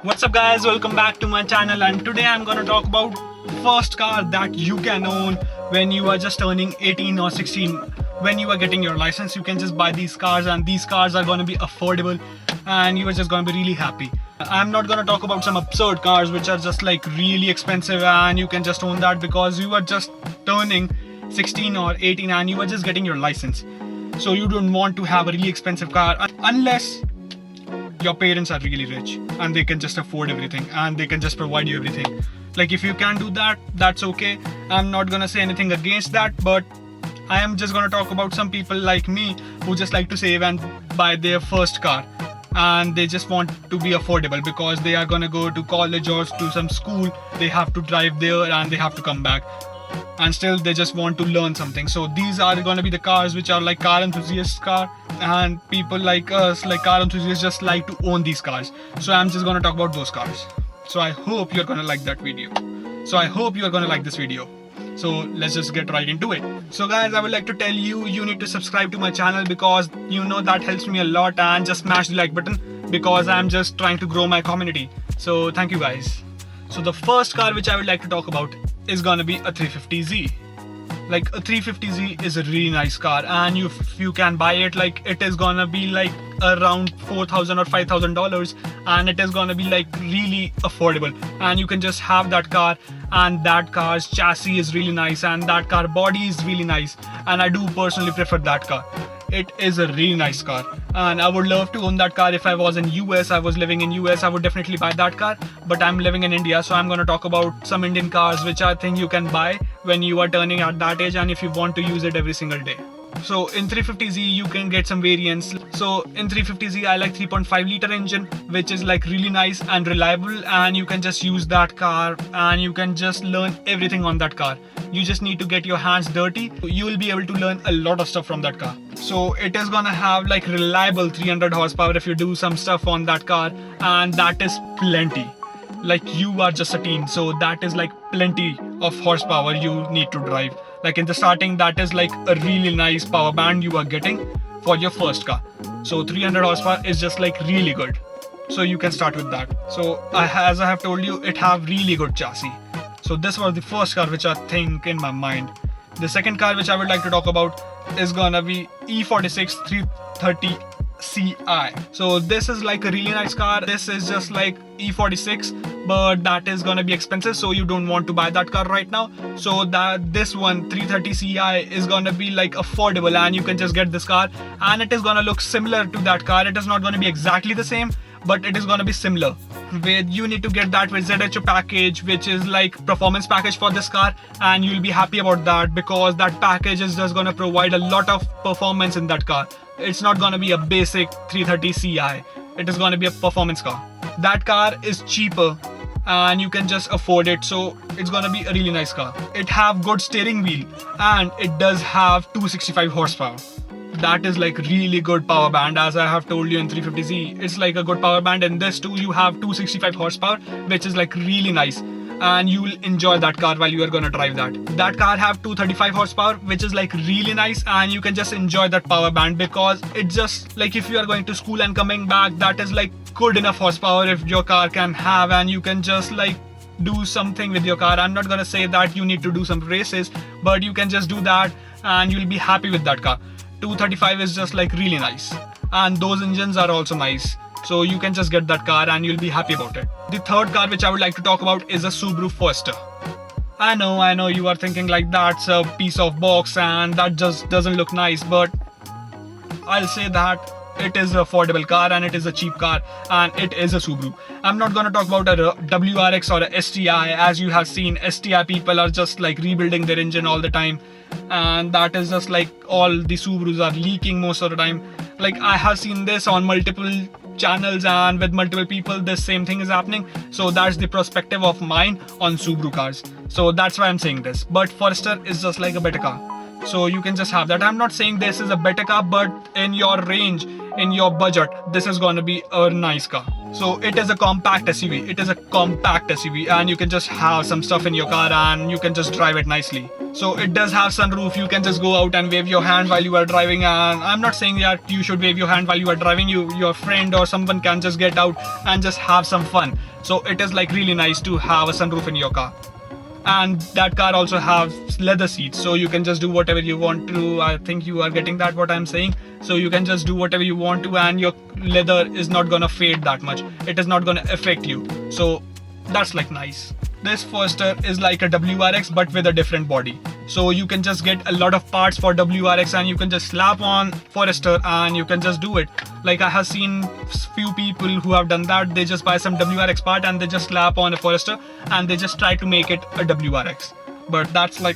What's up guys, welcome back to my channel, and today I'm gonna talk about first car that you can own when you are just turning 18 or 16. When you are getting your license, you can just buy these cars, and these cars are gonna be affordable and you are just gonna be really happy. I'm not gonna talk about some absurd cars which are just like really expensive and you can just own that because you are just turning 16 or 18 and you are just getting your license. So you don't want to have a really expensive car unless your parents are really rich and they can just afford everything and they can just provide you everything. Like if you can do that, that's okay. I'm not gonna say anything against that, but I am just gonna talk about some people like me who just like to save and buy their first car, and they just want to be affordable because they are gonna go to college or to some school. They have to drive there and they have to come back, and still they just want to learn something. So these are gonna be the cars which are like car enthusiasts car, and people like us, like car enthusiasts, just like to own these cars. So I'm just gonna talk about those cars. So I hope you're gonna like that video. So I hope you're gonna like this video. So let's just get right into it. So guys, I would like to tell you, you need to subscribe to my channel because you know that helps me a lot, and just smash the like button because I'm just trying to grow my community. So thank you guys. So the first car which I would like to talk about is gonna be a 350Z. Like a 350Z is a really nice car, and if you can buy it, like it is gonna be like around $4,000 or $5,000, and it is gonna be like really affordable, and you can just have that car, and that car's chassis is really nice and that car body is really nice, and I do personally prefer that car. It is a really nice car and I would love to own that car. If I was in US, I was living in US, I would definitely buy that car, but I'm living in India, so I'm going to talk about some Indian cars which I think you can buy when you are turning at that age and if you want to use it every single day. So in 350Z you can get some variants. So in 350Z I like 3.5 liter engine, which is like really nice and reliable, and you can just use that car and you can just learn everything on that car. You just need to get your hands dirty. You will be able to learn a lot of stuff from that car. So it is gonna have like reliable 300 horsepower if you do some stuff on that car, and that is plenty. Like you are just a teen, so that is like plenty of horsepower you need to drive. Like in the starting, that is like a really nice power band you are getting for your first car. So 300 horsepower is just like really good. So you can start with that. So as I have told you, it have really good chassis. So this was the first car which I think in my mind. The second car which I would like to talk about is gonna be E46 330Ci. So this is like a really nice car. This is just like E46, but that is gonna be expensive, so you don't want to buy that car right now. So that this one 330Ci is gonna be like affordable, and you can just get this car, and it is gonna look similar to that car. It is not gonna be exactly the same, but it is gonna be similar. With you need to get that with ZHO package, which is like performance package for this car, and you'll be happy about that because that package is just gonna provide a lot of performance in that car. It's not gonna be a basic 330Ci. It is gonna be a performance car. That car is cheaper and you can just afford it, so it's gonna be a really nice car. It have good steering wheel and it does have 265 horsepower. That is like really good power band. As I have told you in 350Z, it's like a good power band. In this too, you have 265 horsepower, which is like really nice, and you will enjoy that car while you are gonna drive that. That car have 235 horsepower, which is like really nice, and you can just enjoy that power band because it just like if you are going to school and coming back, that is like good enough horsepower if your car can have, and you can just like do something with your car. I'm not gonna say that you need to do some races, but you can just do that and you'll be happy with that car. 235 is just like really nice, and those engines are also nice, so you can just get that car and you'll be happy about it. The third car which I would like to talk about is a Subaru Forester. I know you are thinking like that's a piece of box and that just doesn't look nice, but I'll say that it is an affordable car and it is a cheap car and it is a Subaru. I'm not gonna talk about a WRX or a STI. As you have seen, STI people are just like rebuilding their engine all the time, and that is just like all the Subarus are leaking most of the time. Like I have seen this on multiple channels and with multiple people, the same thing is happening. So that's the perspective of mine on Subaru cars. So that's why I'm saying this. But Forester is just like a better car, so you can just have that. I'm not saying this is a better car, but in your range, in your budget, this is gonna be a nice car. So it is a compact SUV. It is a compact SUV, and you can just have some stuff in your car and you can just drive it nicely. So it does have sunroof. You can just go out and wave your hand while you are driving, and I'm not saying that you should wave your hand while you are driving. Your friend or someone can just get out and just have some fun. So it is like really nice to have a sunroof in your car. And that car also has leather seats, so you can just do whatever you want to. I think you are getting that what I'm saying. So you can just do whatever you want to, and your leather is not gonna fade that much. It is not gonna affect you. So that's like nice. This Forester is like a WRX but with a different body. So you can just get a lot of parts for WRX and you can just slap on Forester and you can just do it. Like I have seen few people who have done that. They just buy some WRX part and they just slap on a Forester and they just try to make it a WRX. But that's like,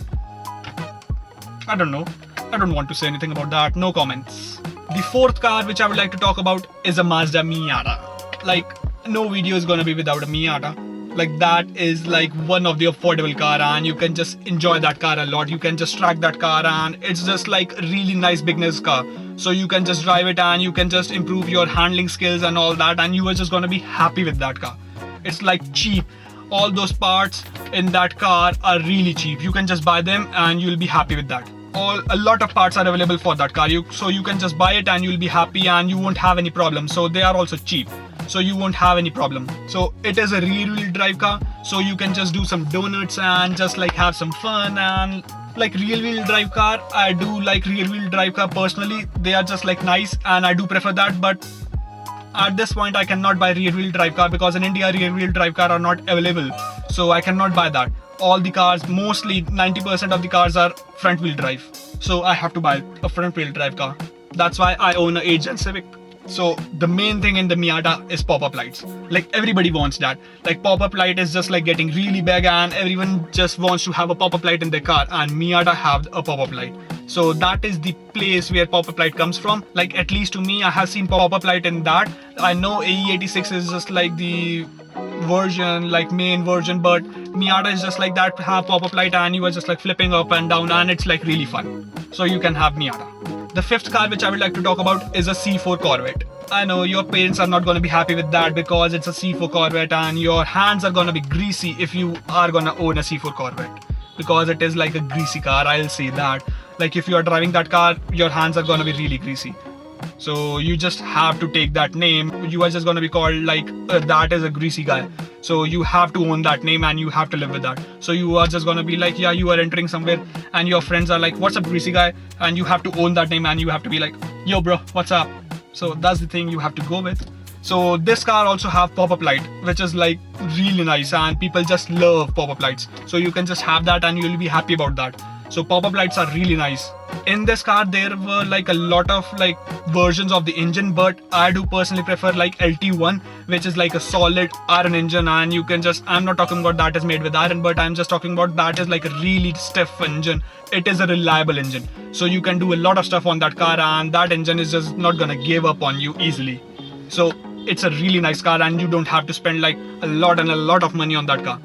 I don't know. I don't want to say anything about that. No comments. The fourth car which I would like to talk about is a Mazda Miata. Like no video is gonna be without a Miata. Like that is like one of the affordable car and you can just enjoy that car a lot. You can just track that car and it's just like a really nice beginner's car. So you can just drive it and you can just improve your handling skills and all that, and you are just gonna be happy with that car. It's like cheap. All those parts in that car are really cheap. You can just buy them and you'll be happy with that. A lot of parts are available for that car. So you can just buy it and you'll be happy and you won't have any problem. So they are also cheap. So you won't have any problem. So it is a rear-wheel drive car, so you can just do some donuts and just like have some fun. And like rear-wheel drive car, I do like rear-wheel drive car personally. They are just like nice and I do prefer that, but at this point I cannot buy rear-wheel drive car because in India rear-wheel drive car are not available, so I cannot buy that. All the cars, mostly 90% of the cars are front-wheel drive, so I have to buy a front-wheel drive car. That's why I own an 8 Gen Civic. So the main thing in the Miata is pop-up lights. Like everybody wants that. Like pop-up light is just like getting really big and everyone just wants to have a pop-up light in their car, and Miata have a pop-up light. So that is the place where pop-up light comes from. Like at least to me, I have seen pop-up light in that. I know AE86 is just like the version, like main version, but Miata is just like that, have pop-up light and you are just like flipping up and down and it's like really fun. So you can have Miata. The fifth car which I would like to talk about is a C4 Corvette. I know your parents are not going to be happy with that because it's a C4 Corvette and your hands are going to be greasy if you are going to own a C4 Corvette, because it is like a greasy car, I'll say that. Like if you are driving that car, your hands are going to be really greasy. So you just have to take that name. You are just going to be called like that is a greasy guy. So you have to own that name and you have to live with that. So you are just going to be like, yeah, you are entering somewhere and your friends are like, what's up greasy guy? And you have to own that name and you have to be like, yo bro, what's up? So that's the thing you have to go with. So this car also have pop-up light, which is like really nice and people just love pop-up lights. So you can just have that and you'll be happy about that. So pop-up lights are really nice. In this car there were like a lot of like versions of the engine, but I do personally prefer like LT1, which is like a solid iron engine, and you can just, I'm not talking about that is made with iron, but I'm just talking about that is like a really stiff engine. It is a reliable engine, so you can do a lot of stuff on that car and that engine is just not gonna give up on you easily. So it's a really nice car and you don't have to spend like a lot of money on that car.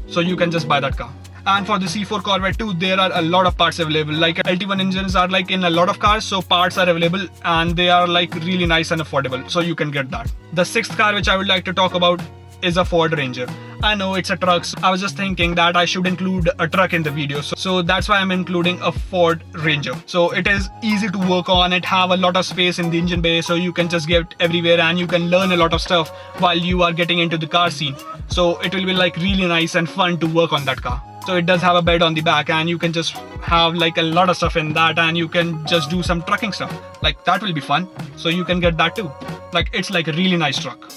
So you can just buy that car. And for the C4 Corvette too, there are a lot of parts available. Like LT1 engines are like in a lot of cars, so parts are available and they are like really nice and affordable, so you can get that. The sixth car which I would like to talk about is a Ford Ranger. I know it's a truck, so I was just thinking that I should include a truck in the video, so that's why I'm including a Ford Ranger. So it is easy to work on, it have a lot of space in the engine bay, so you can just get everywhere and you can learn a lot of stuff while you are getting into the car scene. So it will be like really nice and fun to work on that car. So it does have a bed on the back and you can just have like a lot of stuff in that and you can just do some trucking stuff. Like that will be fun. So you can get that too. Like it's like a really nice truck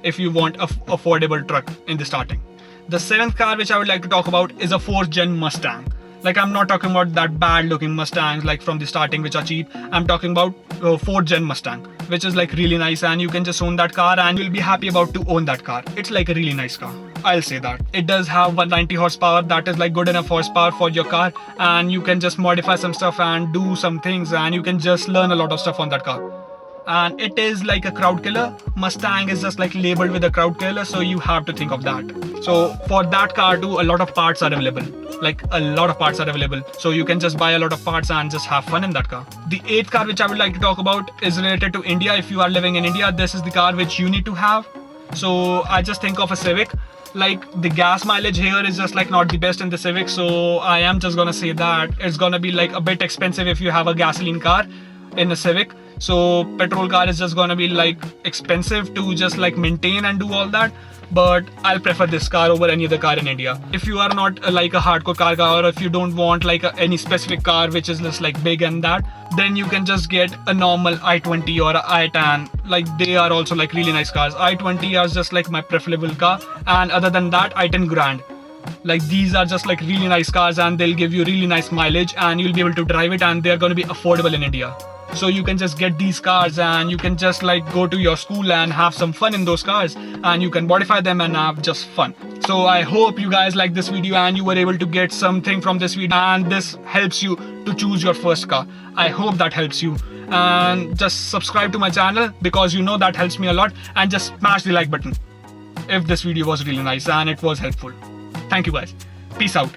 if you want a affordable truck in the starting. The seventh car which I would like to talk about is a 4th Gen Mustang. Like I'm not talking about that bad looking Mustangs like from the starting which are cheap. I'm talking about 4th Gen Mustang, which is like really nice and you can just own that car and you'll be happy about to own that car. It's like a really nice car, I'll say that. It does have 190 horsepower, that is like good enough horsepower for your car, and you can just modify some stuff and do some things and you can just learn a lot of stuff on that car. And it is like a crowd killer. Mustang is just like labeled with a crowd killer, so you have to think of that. So for that car too, a lot of parts are available. Like a lot of parts are available, so you can just buy a lot of parts and just have fun in that car. The 8th car which I would like to talk about is related to India. If you are living in India, this is the car which you need to have. So I just think of a Civic. Like the gas mileage here is just like not the best in the Civic, so I am just gonna say that it's gonna be like a bit expensive if you have a gasoline car in a Civic. So petrol car is just gonna be like expensive to just like maintain and do all that. But I'll prefer this car over any other car in India. If you are not like a hardcore car guy, or if you don't want like any specific car which is just like big and that, then you can just get a normal i20 or a i10. Like they are also like really nice cars. i20 is just like my preferable car, and other than that i10 Grand. Like these are just like really nice cars, and they'll give you really nice mileage, and you'll be able to drive it, and they're going to be affordable in India. So you can just get these cars and you can just like go to your school and have some fun in those cars, and you can modify them and have just fun. So I hope you guys like this video and you were able to get something from this video, and this helps you to choose your first car. I hope that helps you, and just subscribe to my channel because you know that helps me a lot, and just smash the like button if this video was really nice and it was helpful. Thank you guys. Peace out.